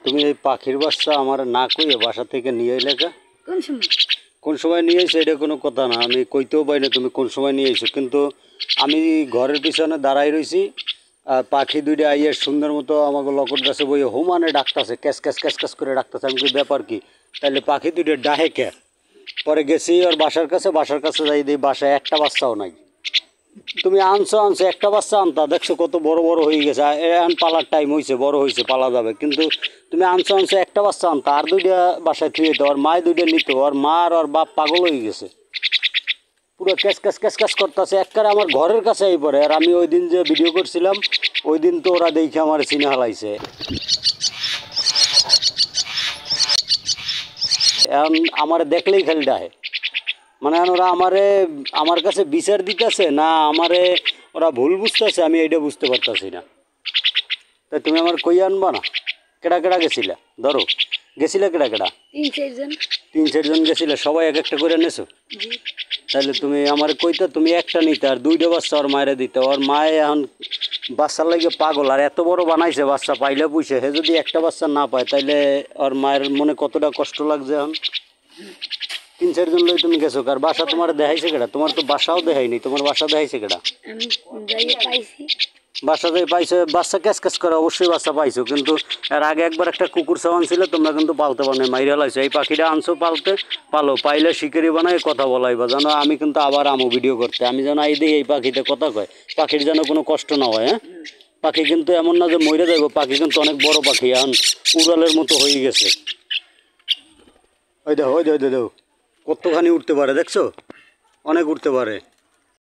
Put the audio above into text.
তুমি এই পাখির বাচ্চা আমার না কইয়ে বাসা থেকে নিয়ে এলে কে? কোন সময়? কোন সময় নিয়ে এসো এটা কোনো কথা না, আমি কইতেও পারি না তুমি কোন সময় নিয়ে এসো, কিন্তু আমি ঘরের পিছনে দাঁড়াই রইছি আর পাখি দুইটা আইয়ে সুন্দর মতো আমাকে লকট গাছে বইয়ে হুমানে ডাকতেছে, ক্যাস ক্যাস ক্যাস ক্যাস করে ডাকতেছে। আমি কি ব্যাপার কি, তাহলে পাখি দুইটা ডাহে কে? পরে গেছি ওর বাসার কাছে যাই দিই বাসায় একটা বাচ্চাও নাই। তুমি আনছো একটা বাচ্চা আনতা, দেখছো কত বড় বড় হয়ে গেছে, এখন পালার টাইম হয়েছে, বড় হয়েছে, পালা যাবে, কিন্তু তুমি আনছো একটা বাচ্চা আনতা, আর দুইটা বাসায় থুয়ে তো ওর মায় দুইটা নিত, ওর মা আর ওর বাপ পাগল হয়ে গেছে, পুরো ক্যাস ক্যাস ক্যাস ক্যাস করতেছে একবারে আমার ঘরের কাছে এই পরে। আর আমি ওই দিন যে ভিডিও করছিলাম ওই দিন তো ওরা দেখে আমার চিনে হালাইছে। এখন আমার দেখলেই খালি ডাহে, মানে ওরা আমার কাছে বিচার দিতেছে না আমারে ওরা ভুল বুঝতেছে, আমি এইটা বুঝতে পারতেছি না। তাই তুমি আমার কই আনবা না? কেডা কেডা গেছিলা? ধরো গেছিলা কেডা কেডা? 3-4 জন গেছিলে, সবাই এক একটা করে নেছো? তাহলে তুমি আমার কইতে তুমি একটা নিতে আর দুইটা বাচ্চা ওর মায়ের দিতে। ওর মায়ে এখন বাচ্চার লাগে পাগল, আর এত বড় বানাইছে বাচ্চা পাইলে পুষে, হে যদি একটা বাচ্চা না পায় তাইলে ওর মায়ের মনে কতটা কষ্ট লাগছে। এখন 3-4 জন লই তুমি গেছো, কার বাসা তোমার দেখাইছে কেডা? তোমার তো বাসাও দেখাইনি, তোমার বাসা দেখাইছে কেডা? বাসা দিয়ে পাইছো, বাচ্চা ক্যাচ ক্যাচ করে অবশ্যই বাচ্চা পাইছো, কিন্তু এর আগে একবার একটা কুকুর সাবান ছিল, তোমরা কিন্তু পালতে পারো না, মাইরে লাইছো। এই পাখিটা আনছো পালো, পাইলে শিকারি বানাই কথা বলাইবা, জানো আমি কিন্তু আবার আমো ভিডিও করতে, আমি যেন এই দিই এই পাখিতে কথা কয়, পাখির যেন কোনো কষ্ট না হয়। হ্যাঁ, পাখি কিন্তু এমন না যে মরে যাইব, পাখি কিন্তু অনেক বড় পাখি, এখন উড়ালের মতো হয়ে গেছে। ওই দেখো কতখানি উঠতে পারে, দেখছো? অনেক উঠতে পারে।